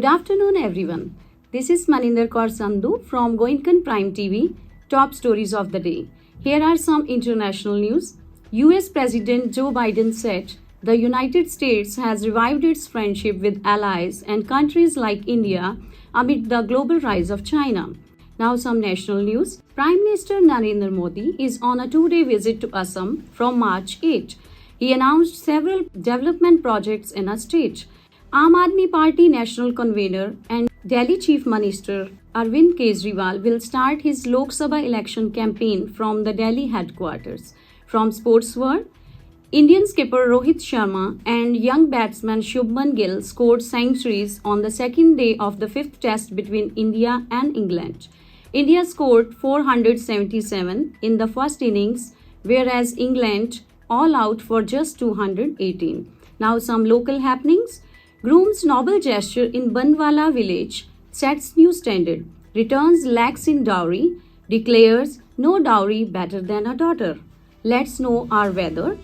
Good afternoon, everyone. This is Maninder Kaur Sandhu from Goenkan Prime TV. Top stories of the day. Here are some international news. US President Joe Biden said the United States has revived its friendship with allies and countries like India amid the global rise of China. Now some national news. Prime Minister Narendra Modi is on a 2-day visit to Assam from March 8. He announced several development projects in a state. Aam Aadmi Party National Convener and Delhi Chief Minister Arvind Kejriwal will start his Lok Sabha election campaign from the Delhi headquarters. From sports world, Indian skipper Rohit Sharma and young batsman Shubman Gill scored centuries on the second day of the fifth test between India and England. India scored 477 in the first innings, whereas England all out for just 218. Now some local happenings. Groom's noble gesture in Bandwala village sets new standard, returns lakhs in dowry, declares no dowry better than a daughter. Let's know our weather.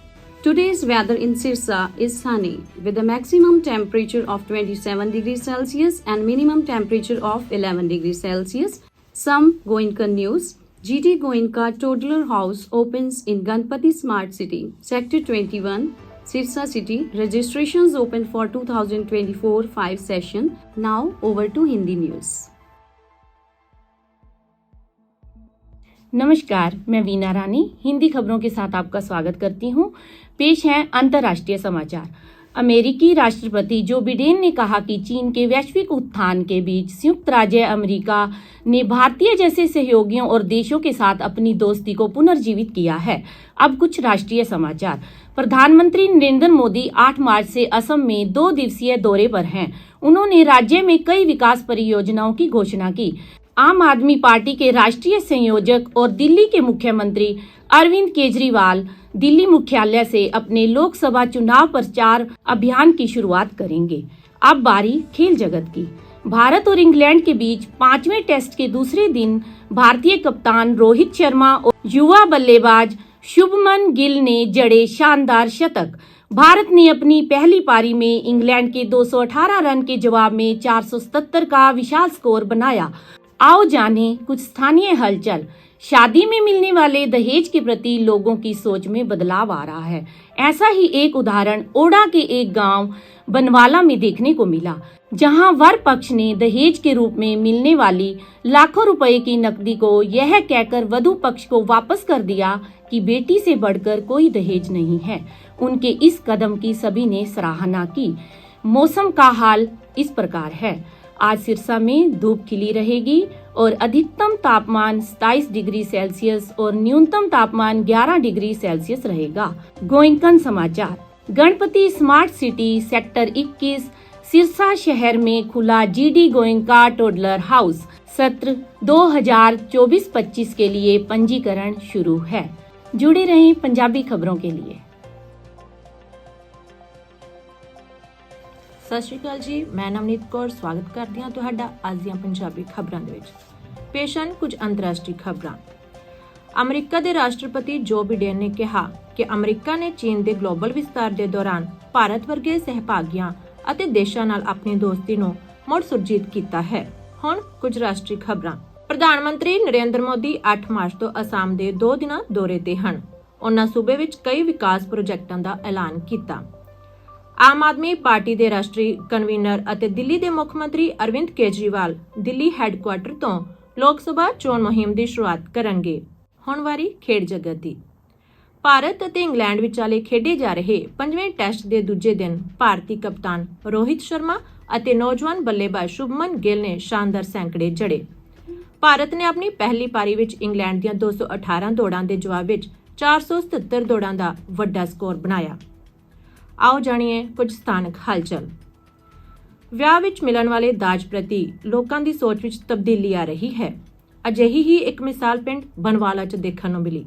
Today's weather in Sirsa is sunny with a maximum temperature of 27 degrees Celsius and minimum temperature of 11 degrees Celsius. Some Goenka news. GT Goenka Toddler House opens in Ganpati Smart City, Sector 21, Sirsa City. Registrations open for 2024-5 session. Now over to Hindi news. नमस्कार, मैं वीना रानी हिंदी खबरों के साथ आपका स्वागत करती हूं। पेश है अंतर्राष्ट्रीय समाचार। अमेरिकी राष्ट्रपति जो बिडेन ने कहा कि चीन के वैश्विक उत्थान के बीच संयुक्त राज्य अमेरिका ने भारतीय जैसे सहयोगियों और देशों के साथ अपनी दोस्ती को पुनर्जीवित किया है। अब कुछ राष्ट्रीय समाचार। प्रधानमंत्री नरेंद्र मोदी 8 मार्च से असम में 2 दिवसीय दौरे पर हैं। उन्होंने राज्य में कई विकास परियोजनाओं की घोषणा की। आम आदमी पार्टी के राष्ट्रीय संयोजक और दिल्ली के मुख्यमंत्री अरविंद केजरीवाल दिल्ली मुख्यालय से अपने लोकसभा चुनाव प्रचार अभियान की शुरुआत करेंगे। अब बारी खेल जगत की। भारत और इंग्लैंड के बीच 5वें टेस्ट के दूसरे दिन भारतीय कप्तान रोहित शर्मा और युवा बल्लेबाज शुभमन गिल ने जड़े शानदार शतक। भारत ने अपनी पहली पारी में इंग्लैंड के 218 रन के जवाब में 477 का विशाल स्कोर बनाया। आओ जाने कुछ स्थानीय हलचल। शादी में मिलने वाले दहेज के प्रति लोगों की सोच में बदलाव आ रहा है। ऐसा ही एक उदाहरण ओडा के एक गांव बनवाला में देखने को मिला, जहां वर पक्ष ने दहेज के रूप में मिलने वाली लाखों रुपए की नकदी को यह कहकर वधू पक्ष को वापस कर दिया कि बेटी से बढ़कर कोई दहेज नहीं है। उनके इस कदम की सभी ने सराहना की। मौसम का हाल इस प्रकार है। आज सिरसा में धूप खिली रहेगी और अधिकतम तापमान 27 डिग्री सेल्सियस और न्यूनतम तापमान 11 डिग्री सेल्सियस रहेगा। गोइंकन समाचार। Ganpati smart city sector 21 Sirsa शहर में खुला जीडी गोइंका टोडलर हाउस। सत्र 2024-25 के लिए पंजीकरण शुरू है। जुड़े रहें पंजाबी खबरों के लिए। ਸਤਿ ਸ਼੍ਰੀ ਅਕਾਲ ਜੀ, ਮੈਂ ਨਵਨੀਤ ਕੌਰ ਸਵਾਗਤ ਕਰਦੀ ਹਾਂ ਤੁਹਾਡਾ ਅੱਜ ਦੀਆਂ ਪੰਜਾਬੀ ਖਬਰਾਂ ਦੇ ਵਿੱਚ। ਪੇਸ਼ ਹਨ ਕੁਝ ਅੰਤਰਰਾਸ਼ਟਰੀ ਖਬਰਾਂ। ਅਮਰੀਕਾ ਦੇ ਰਾਸ਼ਟਰਪਤੀ ਜੋ ਬਿਡੇਨ ਨੇ ਕਿਹਾ ਕਿ ਅਮਰੀਕਾ ਨੇ ਚੀਨ ਦੇ ਗਲੋਬਲ ਵਿਸਤਾਰ ਦੇ ਦੌਰਾਨ ਭਾਰਤ ਵਰਗੇ ਸਹਿਭਾਗੀਆਂ ਅਤੇ ਦੇਸ਼ਾਂ ਨਾਲ ਆਪਣੀ ਦੋਸਤੀ ਨੂੰ ਮੁੜ ਸੁਰਜੀਤ ਕੀਤਾ ਹੈ। ਹੁਣ ਕੁਝ ਰਾਸ਼ਟਰੀ ਖਬਰਾਂ। ਪ੍ਰਧਾਨ ਮੰਤਰੀ ਨਰਿੰਦਰ ਮੋਦੀ 8 ਮਾਰਚ ਤੋਂ ਅਸਾਮ ਦੇ 2 ਦਿਨਾਂ ਦੌਰੇ ਤੇ ਹਨ। ਉਹਨਾਂ ਸੂਬੇ ਵਿੱਚ ਕਈ ਵਿਕਾਸ ਪ੍ਰੋਜੈਕਟਾਂ ਦਾ ਐਲਾਨ ਕੀਤਾ। ਆਮ ਆਦਮੀ ਪਾਰਟੀ ਦੇ ਰਾਸ਼ਟਰੀ ਕਨਵੀਨਰ ਅਤੇ ਦਿੱਲੀ ਦੇ ਮੁੱਖ ਮੰਤਰੀ ਅਰਵਿੰਦ ਕੇਜਰੀਵਾਲ ਦਿੱਲੀ ਹੈੱਡਕੁਆਰਟਰ ਤੋਂ ਲੋਕ ਸਭਾ ਚੋਣ ਮੁਹਿੰਮ ਦੀ ਸ਼ੁਰੂਆਤ ਕਰਨਗੇ। ਹੁਣ ਵਾਰੀ ਖੇਡ ਜਗਤ ਦੀ। ਭਾਰਤ ਅਤੇ ਇੰਗਲੈਂਡ ਵਿਚਾਲੇ ਖੇਡੇ ਜਾ ਰਹੇ 5ਵੇਂ ਟੈਸਟ ਦੇ ਦੂਜੇ ਦਿਨ ਭਾਰਤੀ ਕਪਤਾਨ ਰੋਹਿਤ ਸ਼ਰਮਾ ਅਤੇ ਨੌਜਵਾਨ ਬੱਲੇਬਾਜ਼ ਸ਼ੁਭਮਨ ਗਿੱਲ ਨੇ ਸ਼ਾਨਦਾਰ ਸੈਂਕੜੇ ਜੜੇ। ਭਾਰਤ ਨੇ ਆਪਣੀ ਪਹਿਲੀ ਪਾਰੀ ਵਿੱਚ ਇੰਗਲੈਂਡ ਦੀਆਂ 218 ਦੌੜਾਂ ਦੇ ਜਵਾਬ ਵਿੱਚ 477 ਦੌੜਾਂ ਦਾ ਵੱਡਾ ਸਕੋਰ ਬਣਾਇਆ। ਆਓ ਜਾਣੀਏ ਕੁਝ ਸਥਾਨਕ ਹਲਚਲ। ਵਿਆਹ ਵਿੱਚ ਮਿਲਣ ਵਾਲੇ ਦਾਜ ਪ੍ਰਤੀ ਲੋਕਾਂ ਦੀ ਸੋਚ ਵਿੱਚ ਤਬਦੀਲੀ ਆ ਰਹੀ ਹੈ। ਅਜਿਹੀ ਹੀ ਇੱਕ ਮਿਸਾਲ ਪਿੰਡ ਬਨਵਾਲਾ 'ਚ ਦੇਖਣ ਨੂੰ ਮਿਲੀ,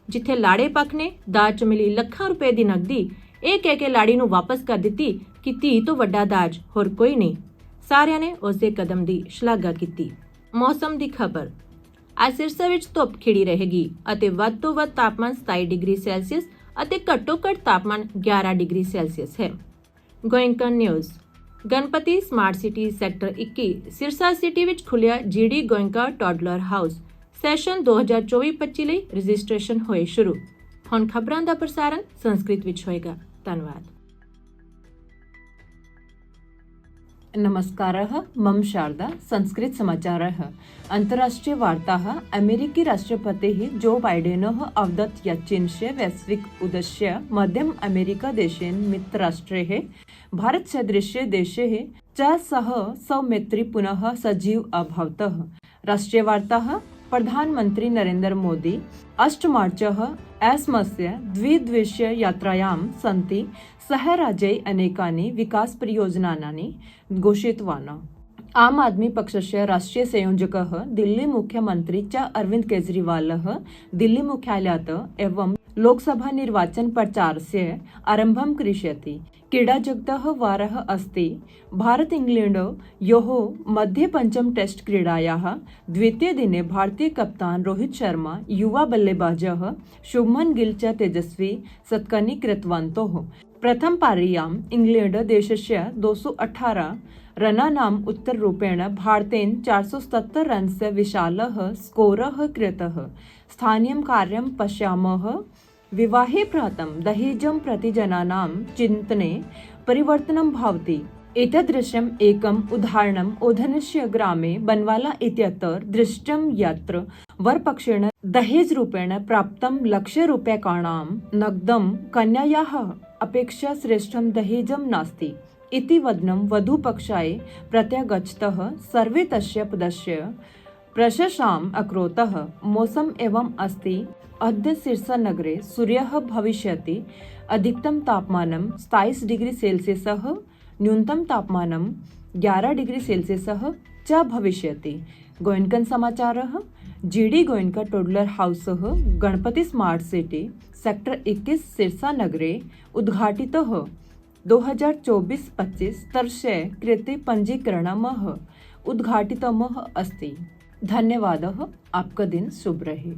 ਜਿੱਥੇ ਲਾੜੇ ਪੱਖ ਨੇ ਦਾਜ 'ਚ ਮਿਲੀ ਲੱਖਾਂ ਰੁਪਏ ਦੀ ਨਕਦੀ ਇਹ ਕਹਿ ਕੇ ਲਾੜੀ ਨੂੰ ਵਾਪਸ ਕਰ ਦਿੱਤੀ ਕਿ ਧੀ ਤੋਂ ਵੱਡਾ ਦਾਜ ਹੋਰ ਕੋਈ ਨਹੀਂ। ਸਾਰਿਆਂ ਨੇ ਉਸ ਦੇ ਕਦਮ ਦੀ ਸ਼ਲਾਘਾ ਕੀਤੀ। ਮੌਸਮ ਦੀ ਖਬਰ। ਅੱਜ ਸਿਰਸਾ ਵਿੱਚ ਧੁੱਪ ਖਿੜੀ ਰਹੇਗੀ ਅਤੇ ਵੱਧ ਤੋਂ ਵੱਧ ਤਾਪਮਾਨ 27 ਡਿਗਰੀ ਸੈਲਸੀਅਸ ਅਤੇ ਘੱਟੋ ਘੱਟ ਤਾਪਮਾਨ 11 ਡਿਗਰੀ ਸੈਲਸੀਅਸ ਹੈ। ਗੋਇੰਕਨ news. Ganpati smart city sector 21 Sirsa city ਵਿੱਚ ਖੁੱਲਿਆ GD Goenka toddler house session 2024-25 ਲਈ ਰਜਿਸਟ੍ਰੇਸ਼ਨ ਹੋਏ ਸ਼ੁਰੂ। ਹੁਣ ਖਬਰਾਂ ਦਾ ਪ੍ਰਸਾਰਣ ਸੰਸਕ੍ਰਿਤ ਵਿੱਚ ਹੋਏਗਾ। ਧੰਨਵਾਦ। नमस्कारः, मम शारदा। संस्कृत समाचारः। अन्ताराष्ट्रीय वार्ताः। अमेरिकी राष्ट्रपतिः जो बाइडेनः अवदत् यत् चीनस्य वैश्विक उद्देश्य मध्यम अमेरिका देशेन मित्रराष्ट्रैः भारतसदृशे देशैः च सह सौमित्री पुनः सजीव अभवतः। राष्ट्रीय वार्ताः। प्रधानमन्त्री नरेन्द्र मोदी 8 मार्चः अस्मस्य द्विदिवसीय यात्रायां सन्ति। सः राज्ये अनेकानि विकासपरियोजनानि घोषितवान्। आम आदमी पक्षस्य राष्ट्रीय संयोजकः दिल्ली मुख्यमन्त्री च अरविन्द केजरीवालः दिल्ली मुख्यालयात् एवं लोकसभा निर्वाचन प्रचारस्य आरम्भं करिष्यति। क्रीडाजगतः वारः अस्ति। भारत इंग्लैण्डयोः मध्ये पञ्चम टेस्ट क्रीडायाः द्वितीये दिने भारतीय कप्तान रोहित शर्मा युवा बल्लेबाजः शुभमन गिल च तेजस्वी शतकानि कृतवन्तः। प्रथम पार्याम् इंग्लैण्ड देशस्य 218 रनानाम् उत्तररूपेण भारतेन 477 रनस्य विशालः स्कोरः कृतः। स्थानीयं कार्यं पश्यामः। विवाहे प्रातं दहेजं प्रति जनानां चिन्तने परिवर्तनं भवति। एतदृशम् एकम् उदाहरणम् ओधनस्य ग्रामे बनवाला इत्यत्र दृष्टं यत्र वरपक्षेण दहेज रूपेण प्राप्तं लक्षरूप्यकाणां नगदं कन्यायाः अपेक्षा श्रेष्ठं दहेजं नास्ति इति वदनं वधूपक्षाय प्रत्यागच्छतः सर्वे तस्य पदस्य प्रशंसाम् अकरोतः। मौसम एवं अस्ति। अद्य सिरसा नगरे सूर्यः भविष्यति। अधिकतम तापमानं 27 डिग्री सेल्सियसः न्यूनतम तापमानं 11 डिग्री सेल्सियसः च भविष्यति। गोयनकन समाचारः। जीडी गोयनका टॉडलर हाउसः Ganpati smart city sector 21 Sirsa नगरे उद्घाटितः। 2024-25 वर्षे कृते पञ्जीकरणमः उद्घाटितमः अस्ति। धन्यवादः। आपका दिन शुभ रहे।